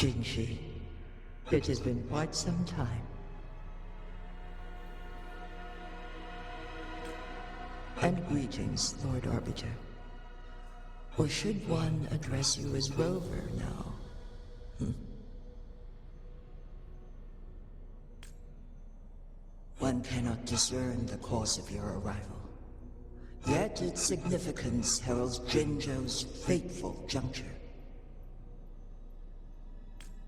Jinzhou, it has been quite some time. And greetings, Lord Arbiter. Or should one address you as Rover now? One cannot discern the cause of your arrival. Yet its significance heralds Jinzhou's fateful juncture.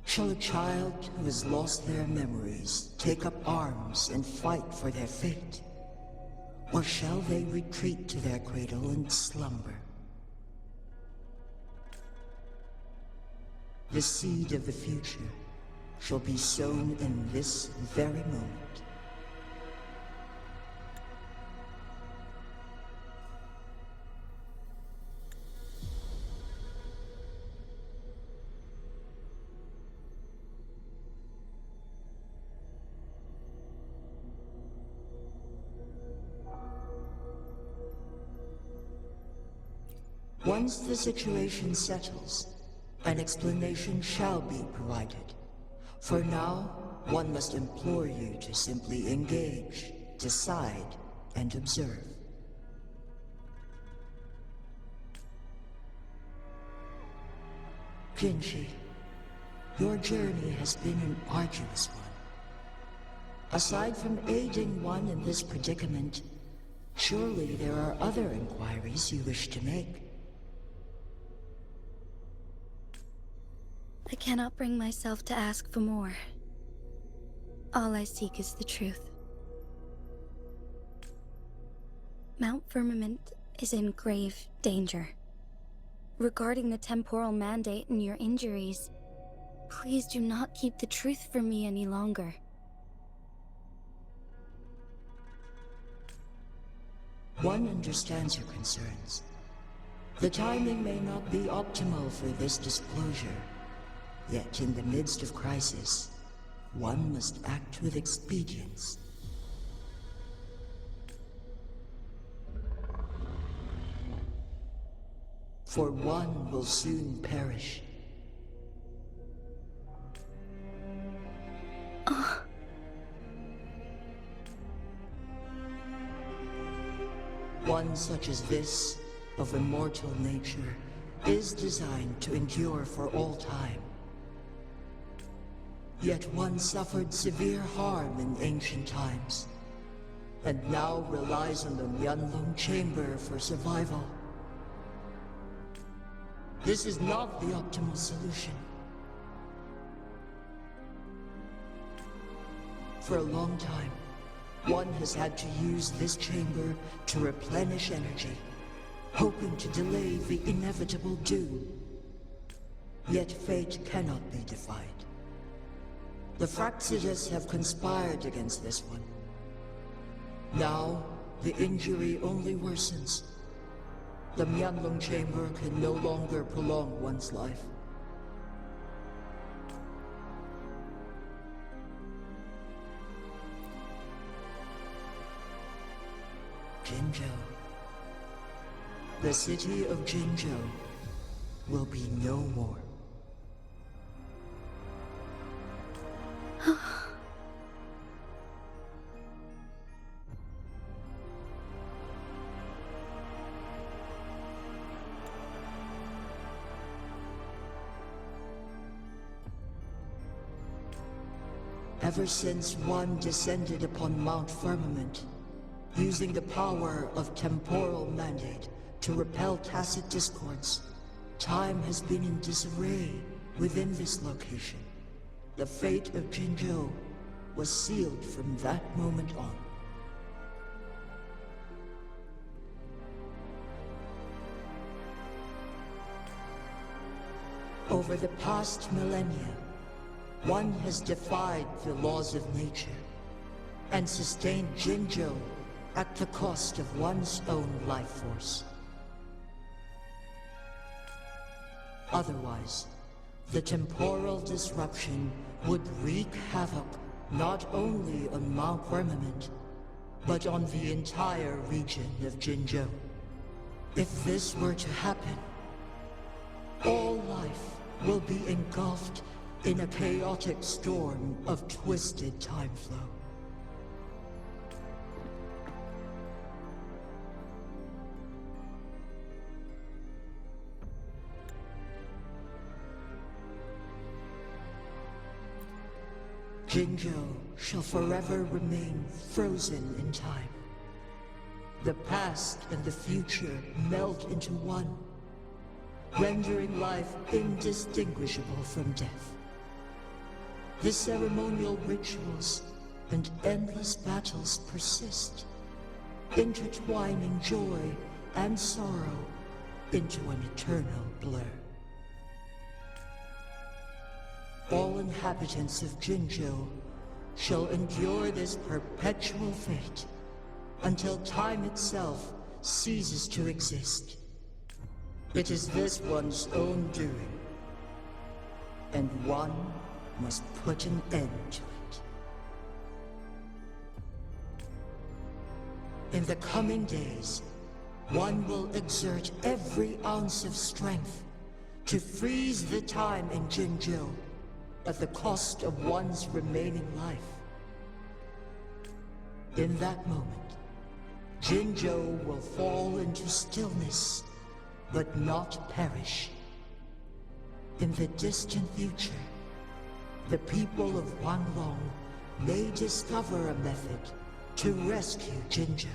Shall a child who has lost their memories take up arms and fight for their fate? Or shall they retreat to their cradle and slumber? The seed of the future shall be sown in this very moment. Once the situation settles, an explanation shall be provided. For now, one must implore you to simply engage, decide, and observe. Jinzhou, your journey has been an arduous one. Aside from aiding one in this predicament, surely there are other inquiries you wish to make. I cannot bring myself to ask for more. All I seek is the truth. Mount Firmament is in grave danger. Regarding the temporal mandate and your injuries, please do not keep the truth from me any longer. One understands your concerns. The timing may not be optimal for this disclosure. Yet in the midst of crisis, one must act with expedience. For one will soon perish. One such as this, of immortal nature, is designed to endure for all time. Yet one suffered severe harm in ancient times, and now relies on the Myanlong Chamber for survival. This is not the optimal solution. For a long time, one has had to use this chamber to replenish energy, hoping to delay the inevitable doom. Yet fate cannot be defied. The Fraxidas have conspired against this one. Now, the injury only worsens. The Myanlong Chamber can no longer prolong one's life. Jinzhou. The city of Jinzhou will be no more. Ever since one descended upon Mount Firmament, using the power of temporal mandate to repel tacit discords, time has been in disarray within this location. The fate of Jinzhou was sealed from that moment on. Over the past millennia, one has defied the laws of nature and sustained Jinzhou at the cost of one's own life force. Otherwise, the temporal disruption would wreak havoc not only on Mount Firmament, but on the entire region of Jinzhou. If this were to happen, all life will be engulfed in a chaotic storm of twisted time flow. Jinzhou shall forever remain frozen in time. The past and the future melt into one, rendering life indistinguishable from death. The ceremonial rituals and endless battles persist, intertwining joy and sorrow into an eternal blur. All inhabitants of Jinzhou shall endure this perpetual fate until time itself ceases to exist. It is this one's own doing, and one must put an end to it. In the coming days, one will exert every ounce of strength to freeze the time in Jinzhou at the cost of one's remaining life. In that moment, Jinzhou will fall into stillness, but not perish. In the distant future, the people of Wanlong may discover a method to rescue Jinzhou.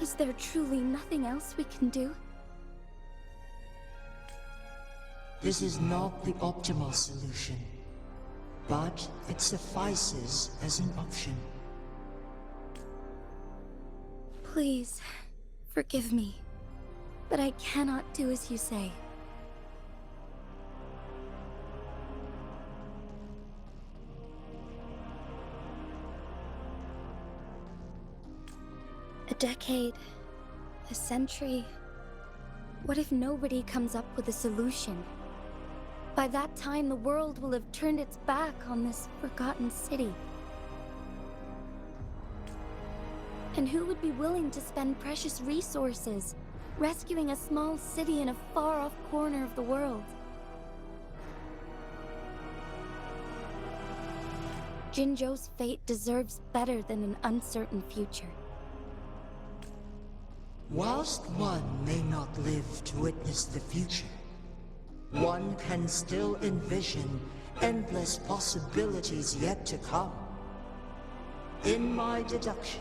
Is there truly nothing else we can do? This is not the optimal solution, but it suffices as an option. Please, forgive me, but I cannot do as you say. A decade, a century. What if nobody comes up with a solution? By that time, the world will have turned its back on this forgotten city. And who would be willing to spend precious resources rescuing a small city in a far-off corner of the world? Jinzhou's fate deserves better than an uncertain future. Whilst one may not live to witness the future, one can still envision endless possibilities yet to come. In my deduction,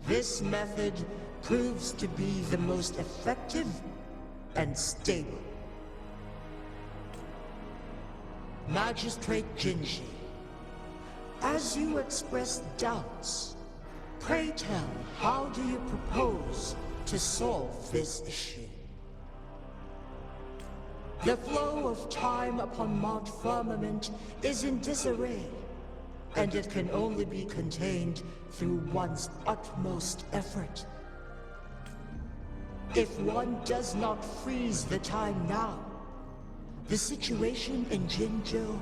this method proves to be the most effective and stable. Magistrate Jinzhou, as you express doubts, pray tell, how do you propose to solve this issue? The flow of time upon Mount Firmament is in disarray, and it can only be contained through one's utmost effort. If one does not freeze the time now, the situation in Jinzhou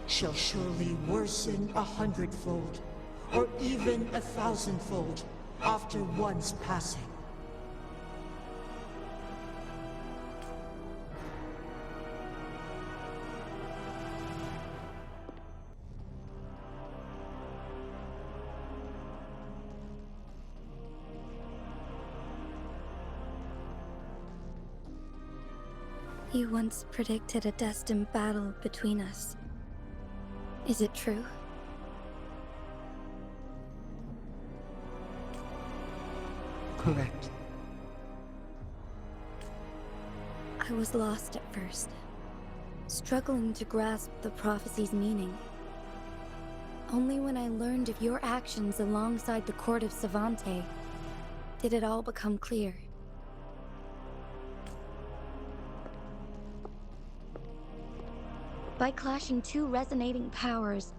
shall surely worsen 100-fold, or even 1,000-fold after one's passing. You once predicted a destined battle between us. Is it true? Correct. I was lost at first, struggling to grasp the prophecy's meaning. Only when I learned of your actions alongside the court of Savante did it all become clear. By clashing two resonating powers,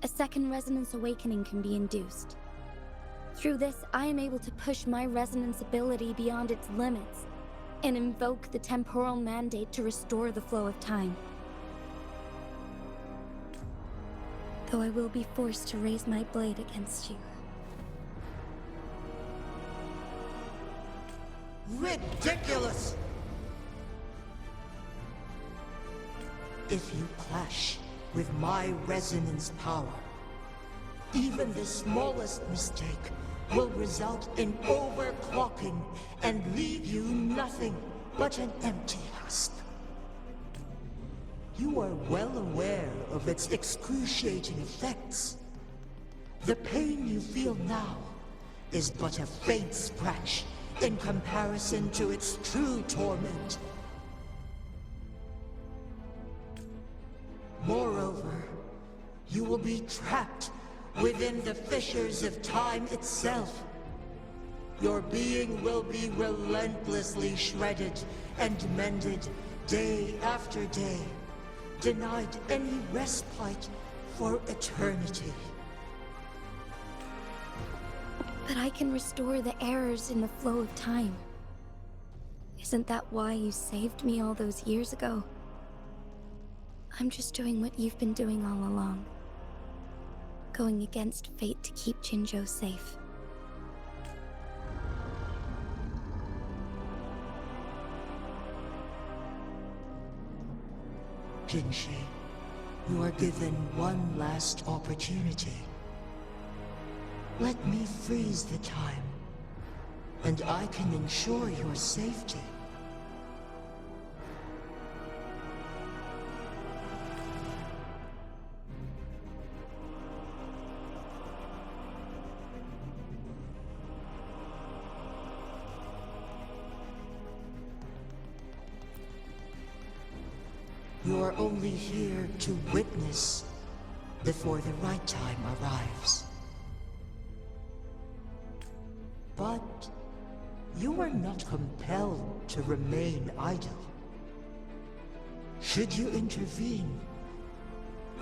a second resonance awakening can be induced. Through this, I am able to push my resonance ability beyond its limits and invoke the temporal mandate to restore the flow of time. Though I will be forced to raise my blade against you. Ridiculous! if you clash with my resonance power, even the smallest mistake will result in overclocking and leave you nothing but an empty husk. You are well aware of its excruciating effects. The pain you feel now is but a faint scratch in comparison to its true torment. Moreover, you will be trapped within the fissures of time itself. Your being will be relentlessly shredded and mended day after day, denied any respite for eternity. But I can restore the errors in the flow of time. Isn't that why you saved me all those years ago? I'm just doing what you've been doing all along. Going against fate to keep Jinzhou safe. Jinzhou, you are given one last opportunity. Let me freeze the time, and I can ensure your safety. You are only here to witness before the right time arrives. But you are not compelled to remain idle. Should you intervene,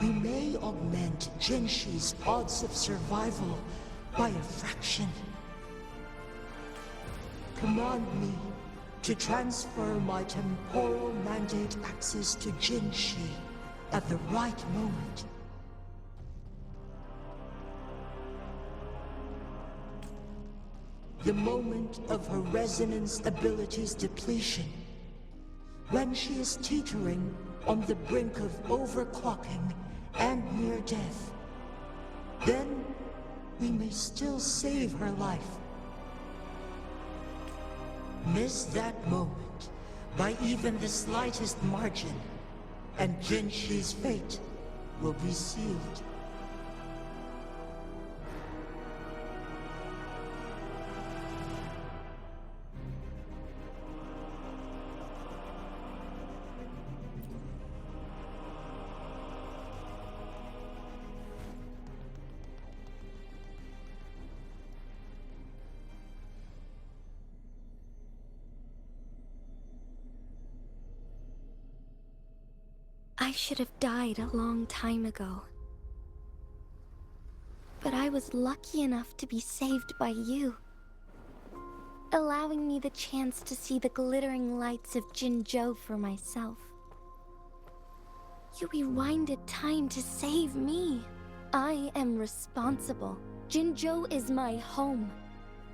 we may augment Jinzhou's odds of survival by a fraction. Command me to transfer my temporal mandate access to Jinzhou at the right moment. The moment of her resonance ability's depletion, when she is teetering on the brink of overclocking and near death. Then we may still save her life. Miss that moment by even the slightest margin, and Jinzhou's fate will be sealed. I should have died a long time ago. But I was lucky enough to be saved by you, allowing me the chance to see the glittering lights of Jinzhou for myself. You rewinded time to save me. I am responsible. Jinzhou is my home.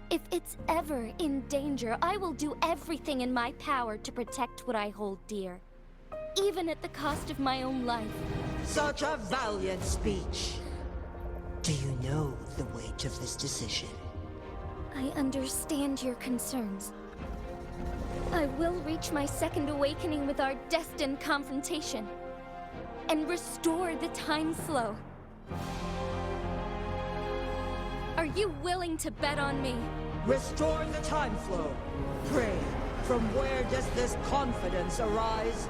If it's ever in danger, I will do everything in my power to protect what I hold dear. Even at the cost of my own life. Such a valiant speech. Do you know the weight of this decision? I understand your concerns. I will reach my second awakening with our destined confrontation, and restore the time flow. Are you willing to bet on me? Restore the time flow. Pray, from where does this confidence arise?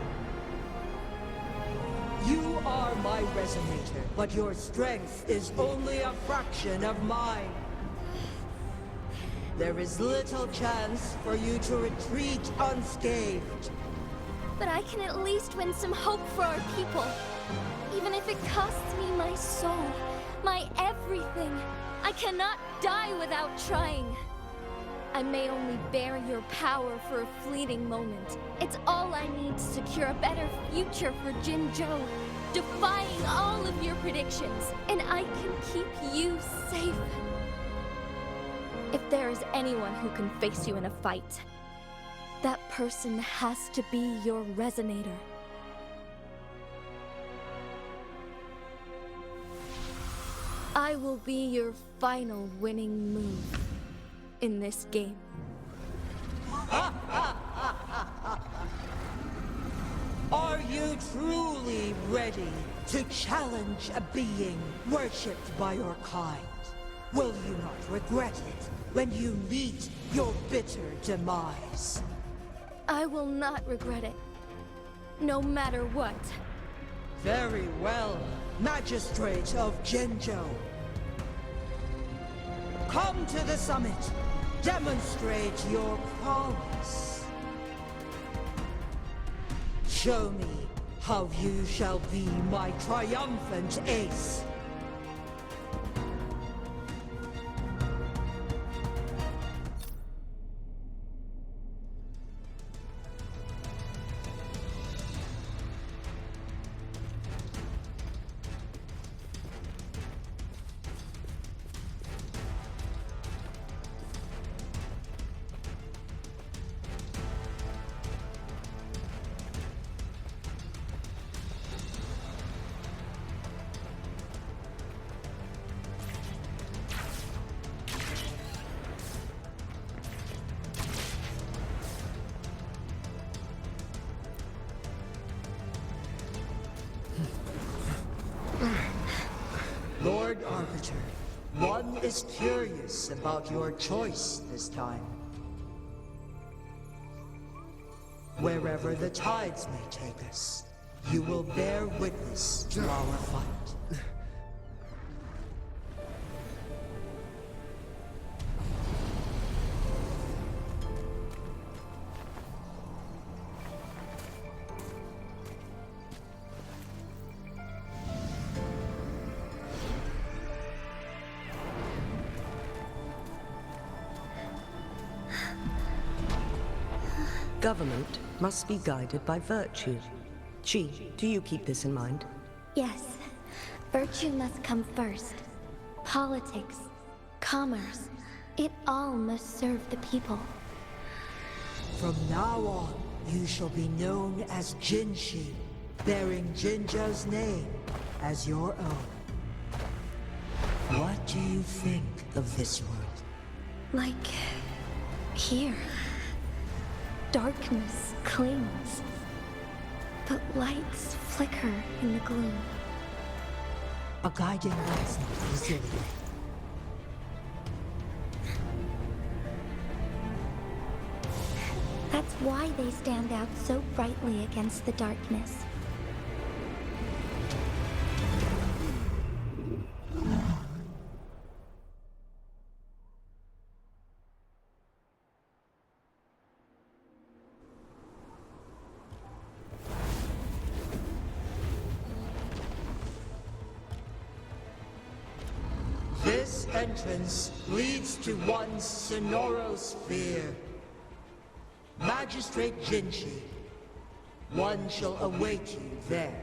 You are my resonator, but your strength is only a fraction of mine. There is little chance for you to retreat unscathed. But I can at least win some hope for our people. Even if it costs me my soul, my everything. I cannot die without trying. I may only bear your power for a fleeting moment. It's all I need to secure a better future for Jinzhou, defying all of your predictions, and I can keep you safe. If there is anyone who can face you in a fight, that person has to be your resonator. I will be your final winning move in this game. Are you truly ready to challenge a being worshipped by your kind? Will you not regret it when you meet your bitter demise? I will not regret it, no matter what. Very well, Magistrate of Jinzhou. Come to the summit. Demonstrate your prowess. Show me how you shall be my triumphant ace. Lord Arbiter, one is curious about your choice this time. Wherever the tides may take us, you will bear witness to our fight. Government must be guided by virtue. Chi, do you keep this in mind? Yes, virtue must come first. Politics, commerce, it all must serve the people. From now on, you shall be known as Jinshi, bearing Jinzhou's name as your own. What do you think of this world? Like here. Darkness clings, but lights flicker in the gloom. A guiding light's not easily lit. That's why they stand out so brightly against the darkness. This entrance leads to one's Sonoro sphere. Magistrate Jinshi, one shall await you there.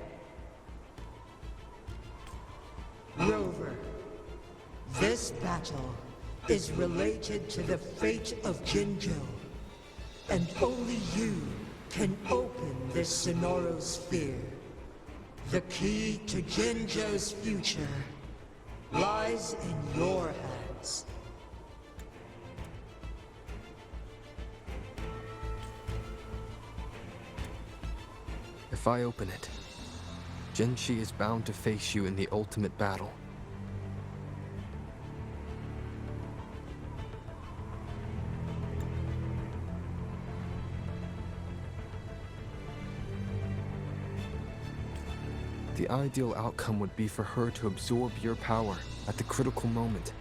Rover, this battle is related to the fate of Jinzhou, and only you can open this Sonoro sphere. The key to Jinzhou's future lies in your hands. If I open it, Jinshi is bound to face you in the ultimate battle. The ideal outcome would be for her to absorb your power at the critical moment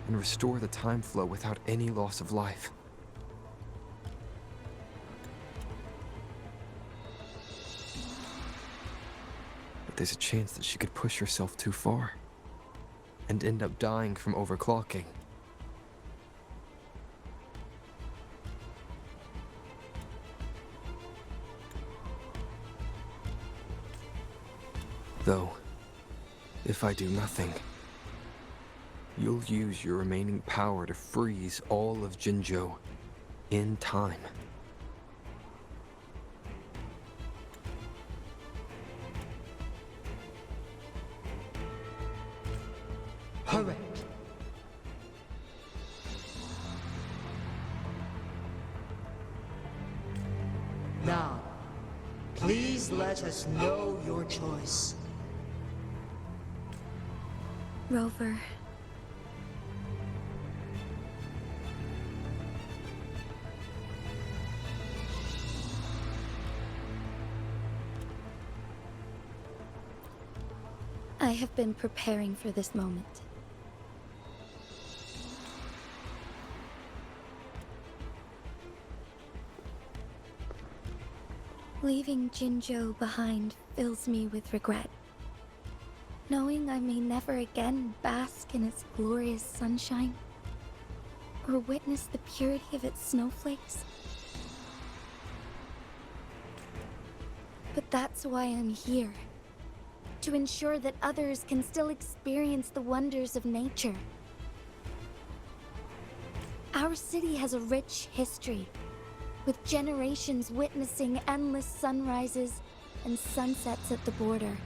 and restore the time flow without any loss of life. But there's a chance that she could push herself too far and end up dying from overclocking. Though, if I do nothing, you'll use your remaining power to freeze all of Jinzhou in time. Correct. Now, please let us know your choice. Rover. I have been preparing for this moment. Leaving Jinzhou behind fills me with regret. Knowing I may never again bask in its glorious sunshine, or witness the purity of its snowflakes. But that's why I'm here. To ensure that others can still experience the wonders of nature. Our city has a rich history, with generations witnessing endless sunrises and sunsets at the border.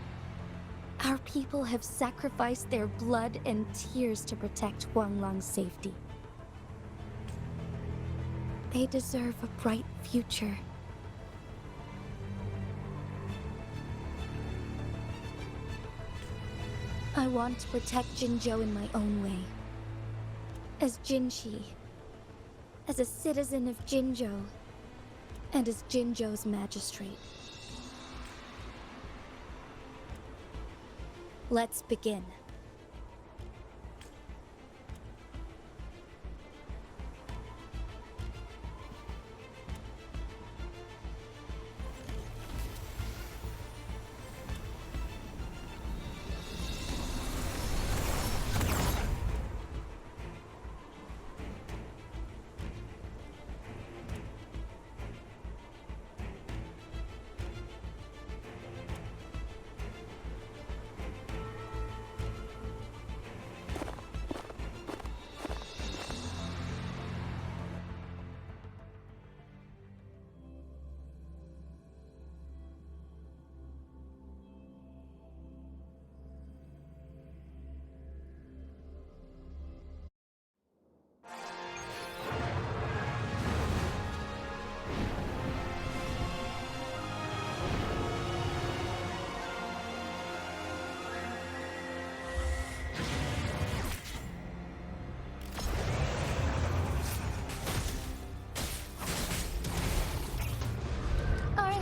Our people have sacrificed their blood and tears to protect Huanglang's safety. They deserve a bright future. I want to protect Jinzhou in my own way. As Jinshi, as a citizen of Jinzhou, and as Jinzhou's magistrate. Let's begin.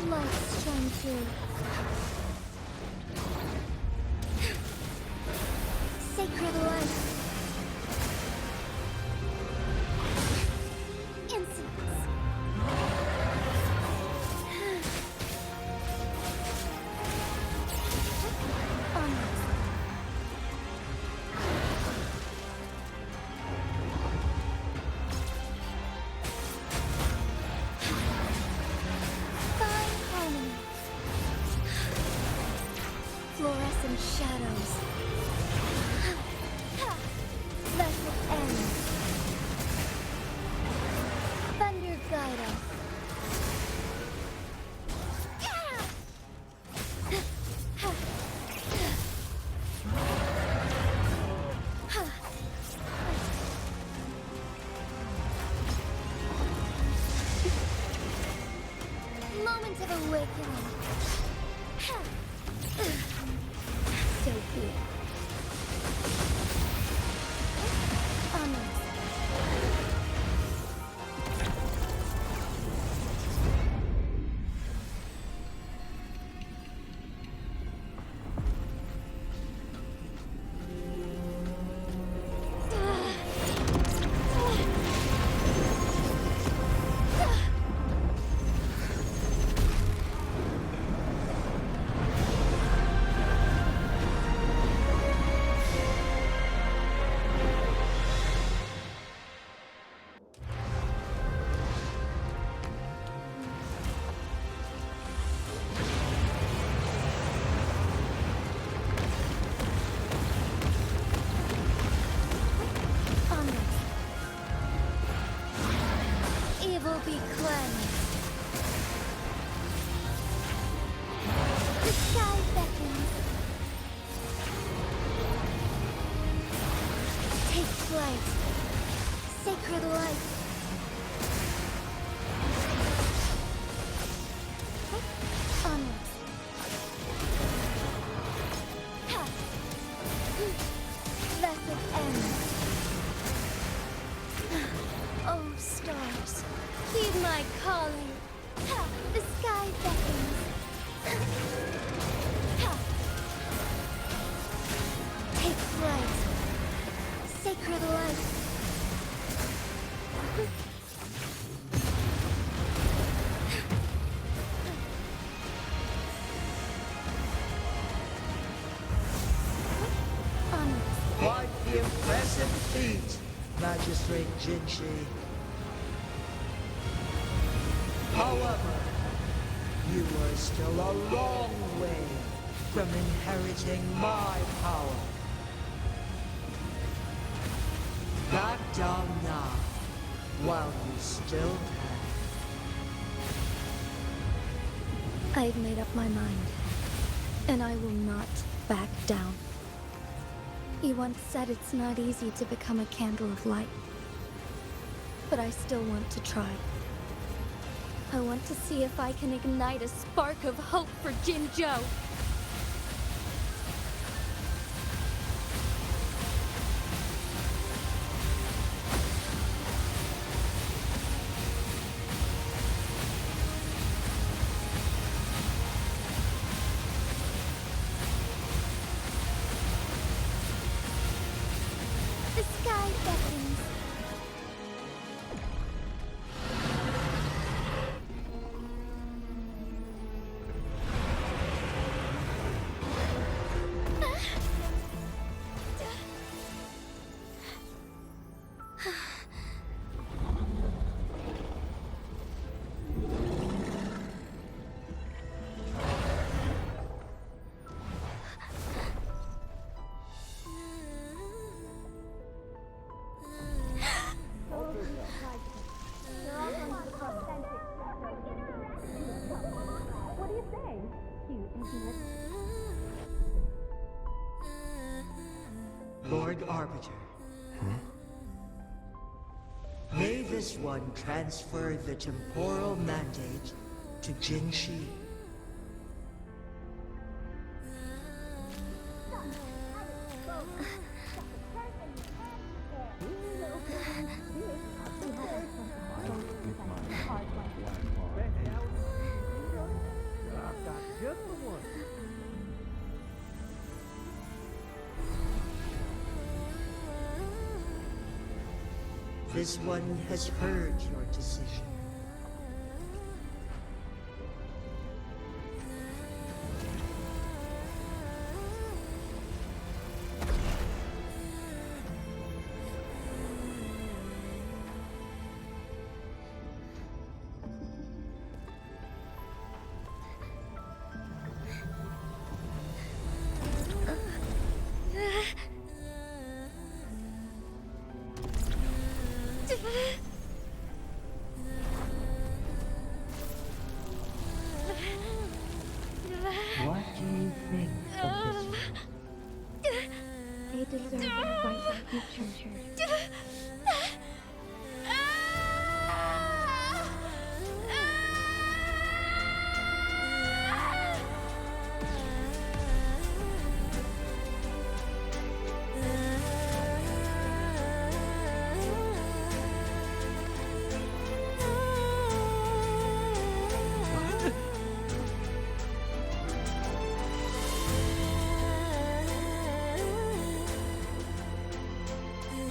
Lights shine through. Sacred light. Incense. Onwards. Fluorescent shadows. Let it end. Thunder guide us. Moment of awakening. So be it. Onwards. flight. Sacred light. Onwards. Ha! Thus it ends. Oh, stars, heed my calling. Ha! The sky beckons. Ha! Take flight. Sacred light. Onwards. Quite the impressive feat, Magistrate Jinzhou. However, you are still a long way from inheriting my power. Back down now, while you still can. I've made up my mind, and I will not back down. You once said it's not easy to become a candle of light, but I still want to try. I want to see if I can ignite a spark of hope for Jinzhou. The sky beckons. What do you say? Lord Arbiter. May this one transfer the temporal mandate to Jinzhou. This one has heard your decision. What do you think of this? They deserve a bright future.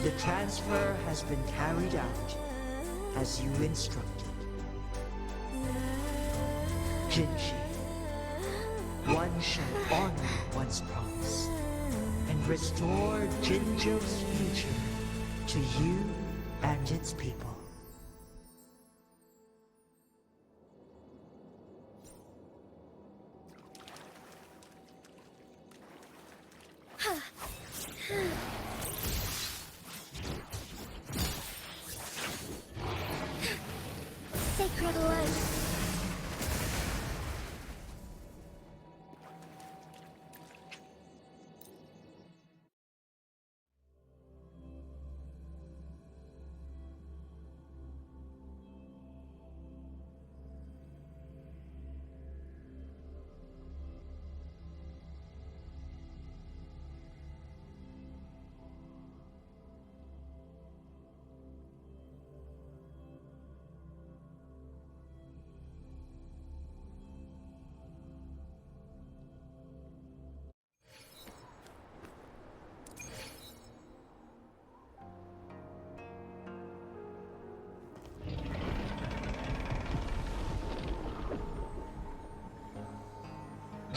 The transfer has been carried out as you instructed. Jinzhou, one shall honor one's promise and restore Jinzhou's future to you and its people. Sacred light.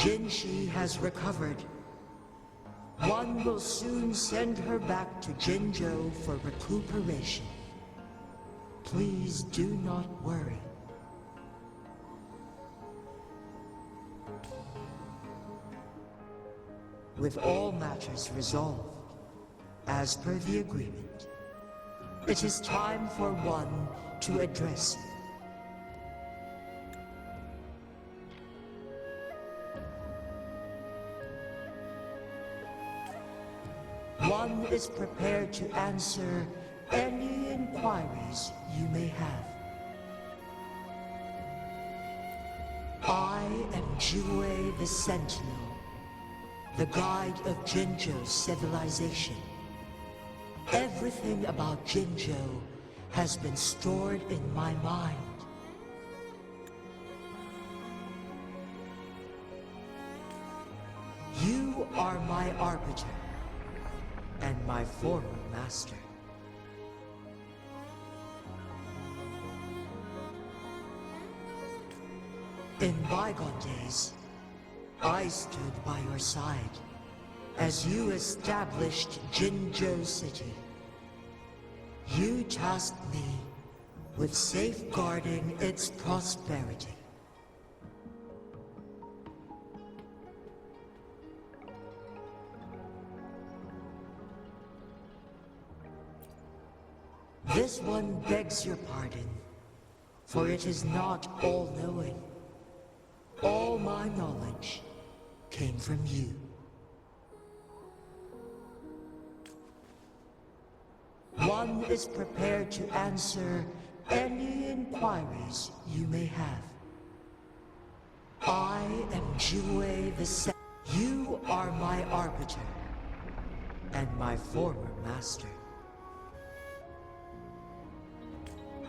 Jinzhou has recovered. One will soon send her back to Jinzhou for recuperation. Please do not worry. With all matters resolved, as per the agreement, it is time for one to address you. One is prepared to answer any inquiries you may have. I am Jinzhou the Sentinel, the guide of Jinzhou's civilization. Everything about Jinzhou has been stored in my mind. You are my arbiter and my former master. In bygone days, I stood by your side as you established Jinzhou City. You tasked me with safeguarding its prosperity. This one begs your pardon, for it is not all-knowing. All my knowledge came from you. One is prepared to answer any inquiries you may have. I am Jinzhou the Sentinel. You are my arbiter and my former master.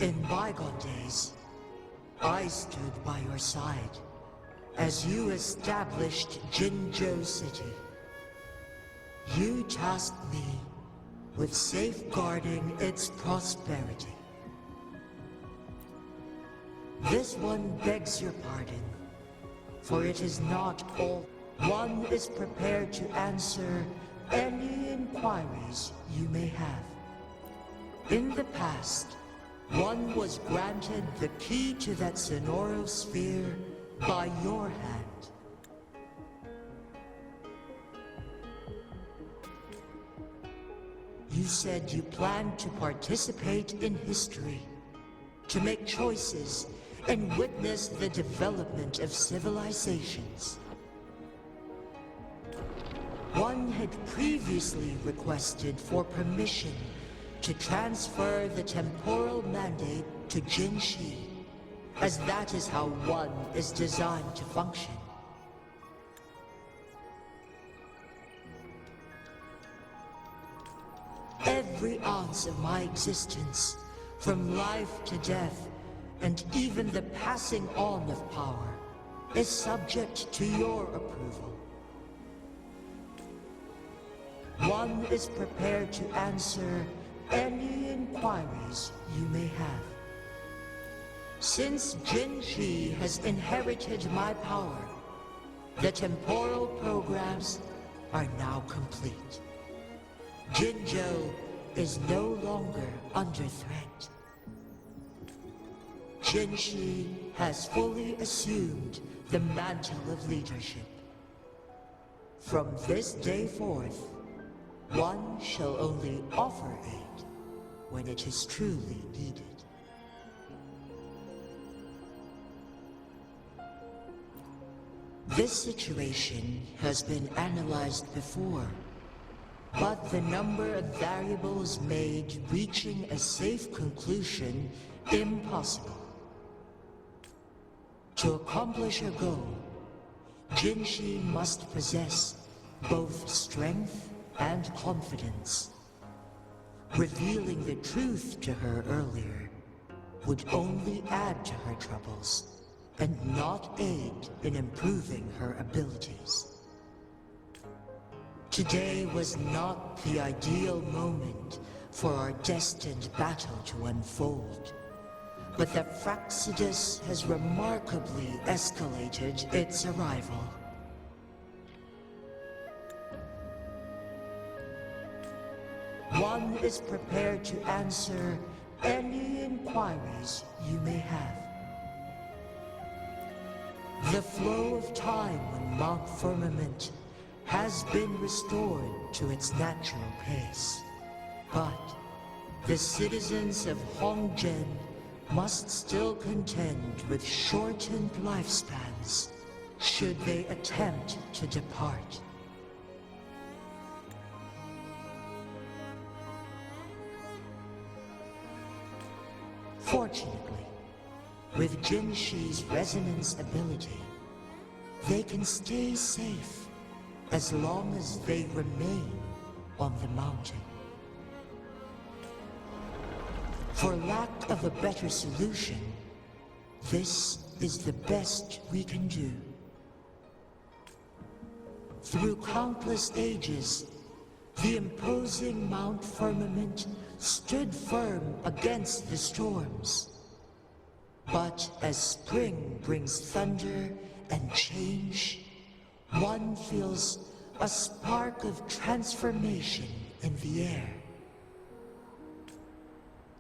In bygone days, I stood by your side as you established Jinzhou City. You tasked me with safeguarding its prosperity. This one begs your pardon, for it is not all. One is prepared to answer any inquiries you may have. In the past, one was granted the key to that Sonoro sphere by your hand. You said you planned to participate in history, to make choices and witness the development of civilizations. One had previously requested for permission to transfer the temporal mandate to Jinzhou, as that is how one is designed to function. Every ounce of my existence, from life to death, and even the passing on of power, is subject to your approval. One is prepared to answer any inquiries you may have. Since Jinzhou has inherited my power, the temporal programs are now complete. Jinzhou is no longer under threat. Jinzhou has fully assumed the mantle of leadership. From this day forth, one shall only offer aid when it is truly needed. This situation has been analyzed before, but the number of variables made reaching a safe conclusion impossible. To accomplish a goal, Jinzhou must possess both strength and confidence. Revealing the truth to her earlier would only add to her troubles and not aid in improving her abilities. Today was not the ideal moment for our destined battle to unfold, but the Fraxidus has remarkably escalated its arrival. One is prepared to answer any inquiries you may have. The flow of time on Mount Firmament has been restored to its natural pace. But the citizens of Hongzhen must still contend with shortened lifespans should they attempt to depart. Fortunately, with Jinzhou's resonance ability, they can stay safe as long as they remain on the mountain. For lack of a better solution, this is the best we can do. Through countless ages, the imposing Mount Firmament stood firm against the storms. But as spring brings thunder and change, one feels a spark of transformation in the air.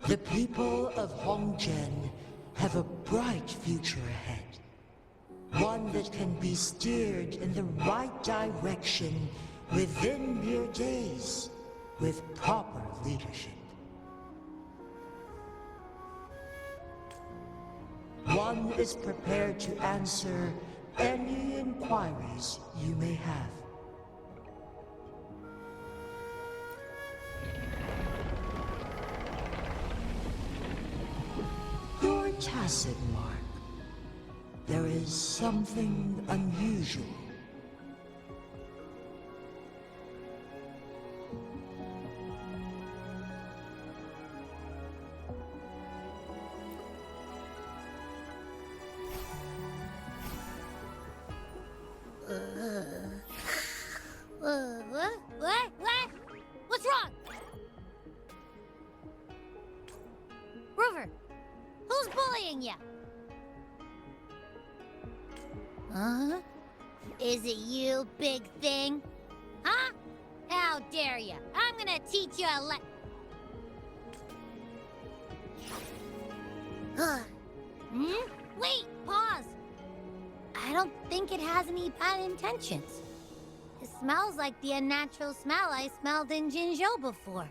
The people of Hongzhen have a bright future ahead. One that can be steered in the right direction within mere days with proper leadership. One is prepared to answer any inquiries you may have. Your tacit mark. There is something unusual. What? What's wrong? Rover, who's bullying you? Huh? Is it you, big thing? Huh? How dare you? I'm gonna teach you a Wait, pause. I don't think it has any bad intentions. It smells like the unnatural smell I smelled in Jinzhou before.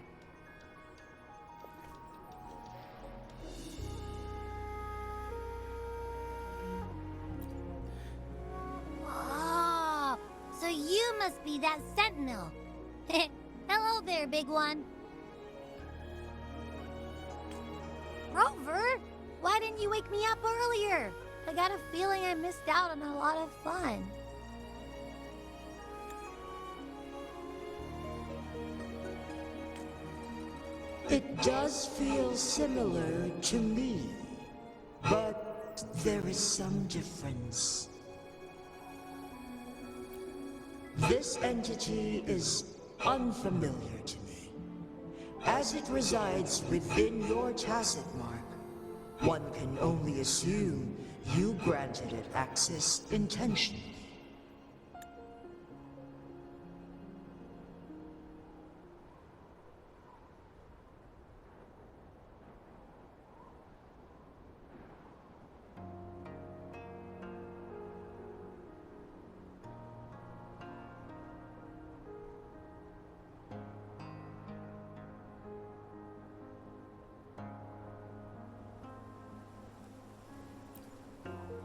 Oh, so you must be that sentinel. Hello there, big one. Rover, why didn't you wake me up earlier? I got a feeling I missed out on a lot of fun. It does feel similar to me, but there is some difference. This entity is unfamiliar to me, as it resides within your tacit mark. One can only assume you granted it access intentionally.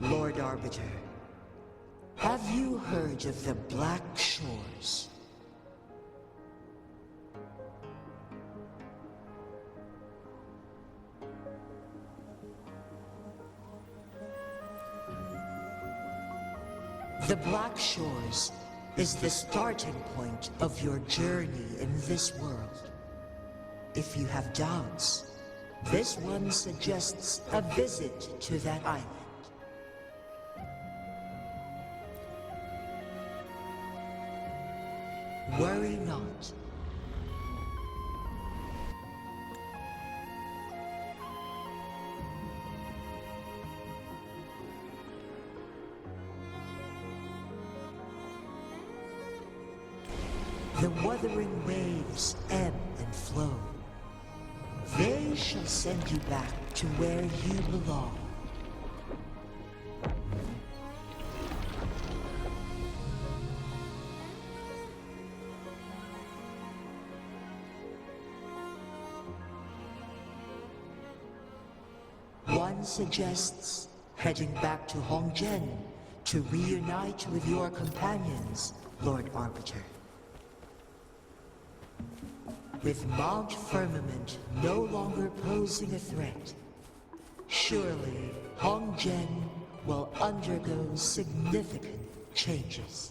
Lord Arbiter, have you heard of the Black Shores? The Black Shores is the starting point of your journey in this world. If you have doubts, this one suggests a visit to that island. Worry not. The Wuthering Waves ebb and and flow. They shall send you back to where you belong. One suggests heading back to Hongzhen to reunite with your companions, Lord Arbiter. With Mount Firmament no longer posing a threat, surely Hongzhen will undergo significant changes.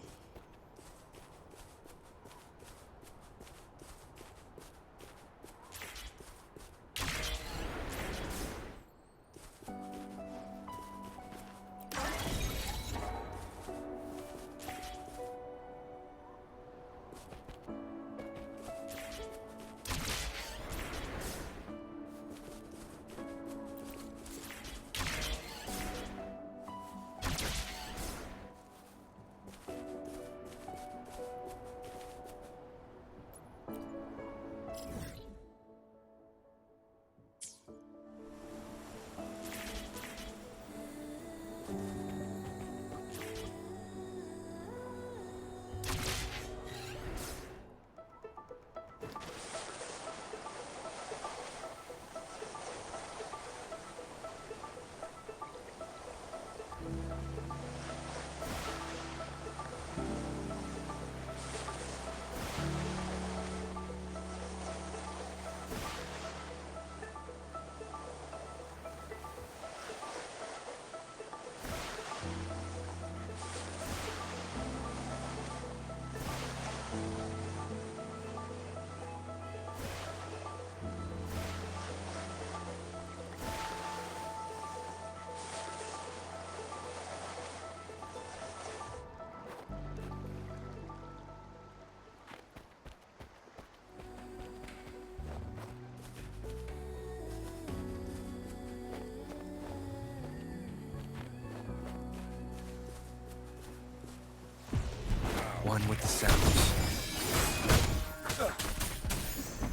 One with the sounds.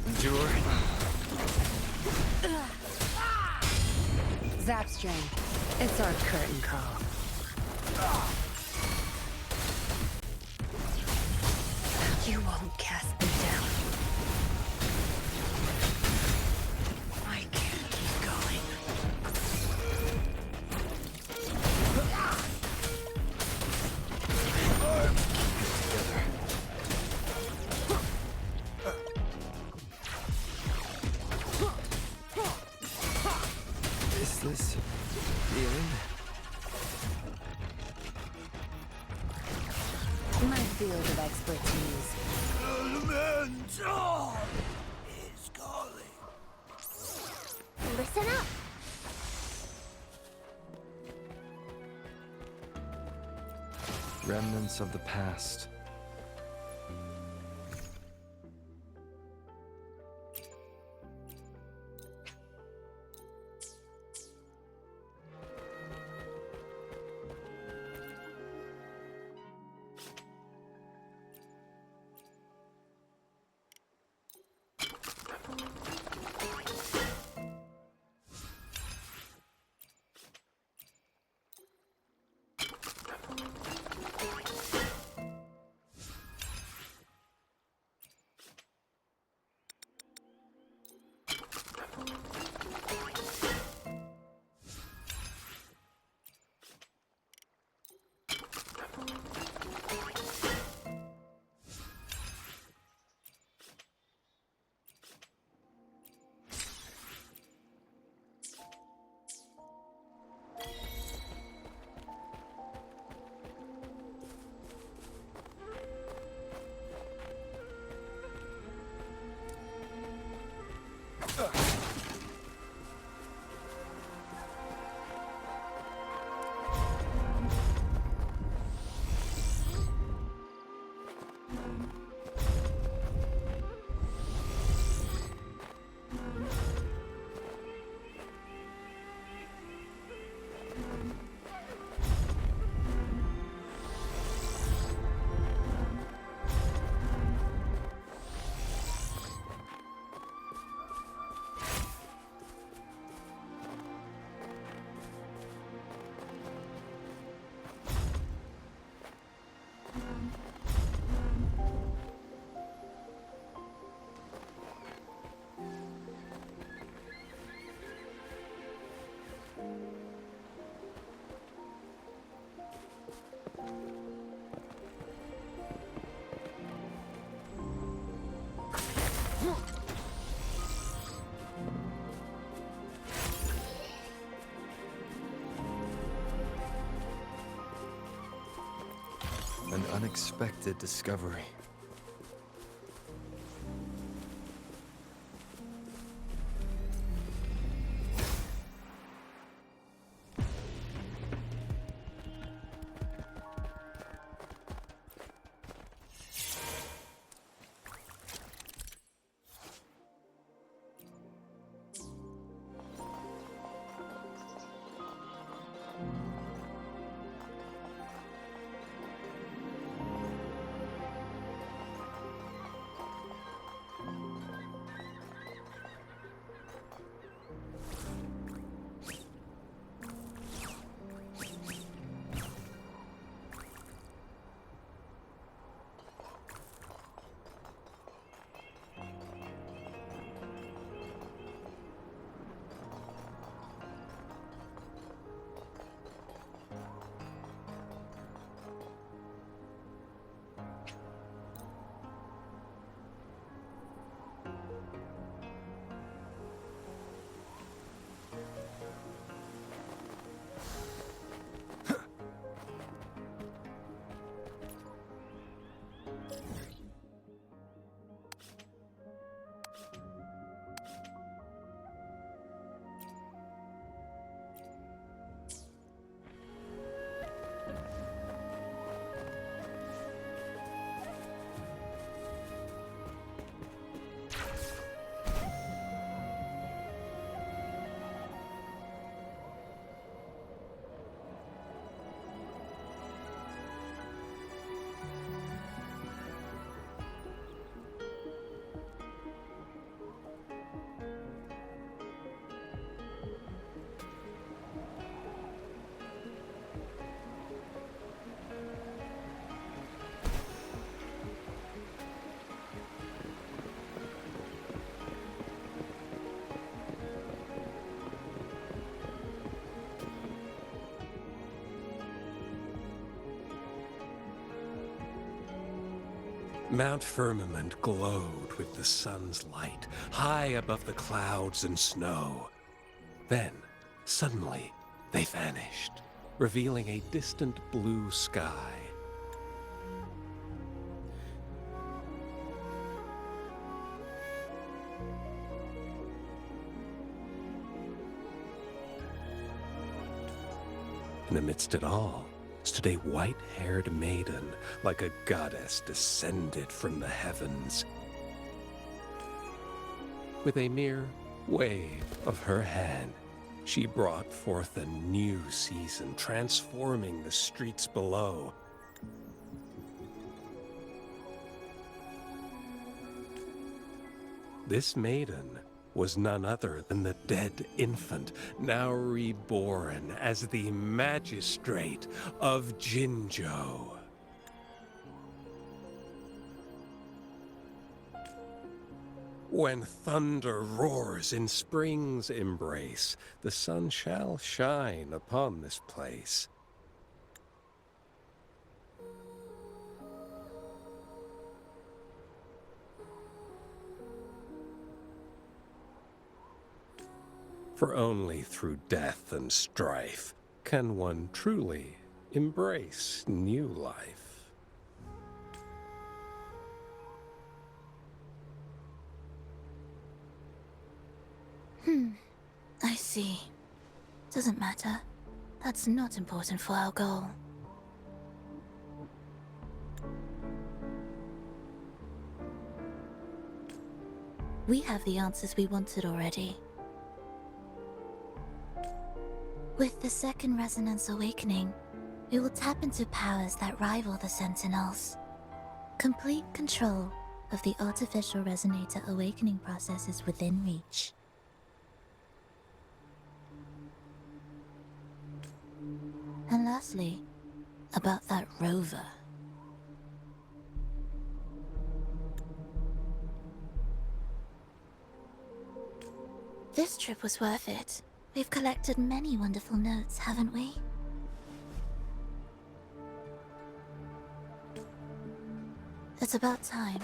Endure. Zapstring. It's our curtain call. You won't cast me down. I can't keep going. Is this healing? My field of expertise. Elemental is calling. Listen up. Remnants of the past. An unexpected discovery. Mount Firmament glowed with the sun's light, high above the clouds and snow. Then, suddenly, they vanished, revealing a distant blue sky. And amidst it all stood a white-haired maiden, like a goddess descended from the heavens. With a mere wave of her hand, she brought forth a new season, transforming the streets below. This maiden was none other than the dead infant, now reborn as the magistrate of Jinzhou. When thunder roars in spring's embrace, the sun shall shine upon this place. For only through death and strife can one truly embrace new life. I see. Doesn't matter. That's not important for our goal. We have the answers we wanted already. With the second resonance awakening, we will tap into powers that rival the Sentinels. Complete control of the artificial resonator awakening process is within reach. And lastly, about that rover. This trip was worth it. We've collected many wonderful notes, haven't we? It's about time.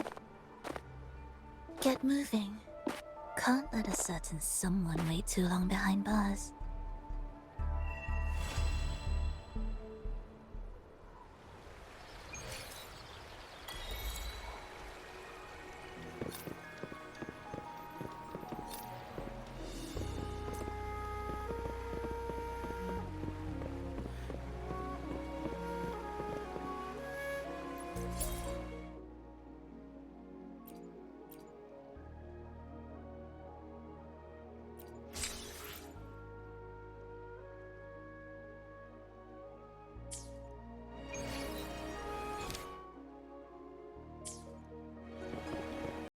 Get moving. Can't let a certain someone wait too long behind bars.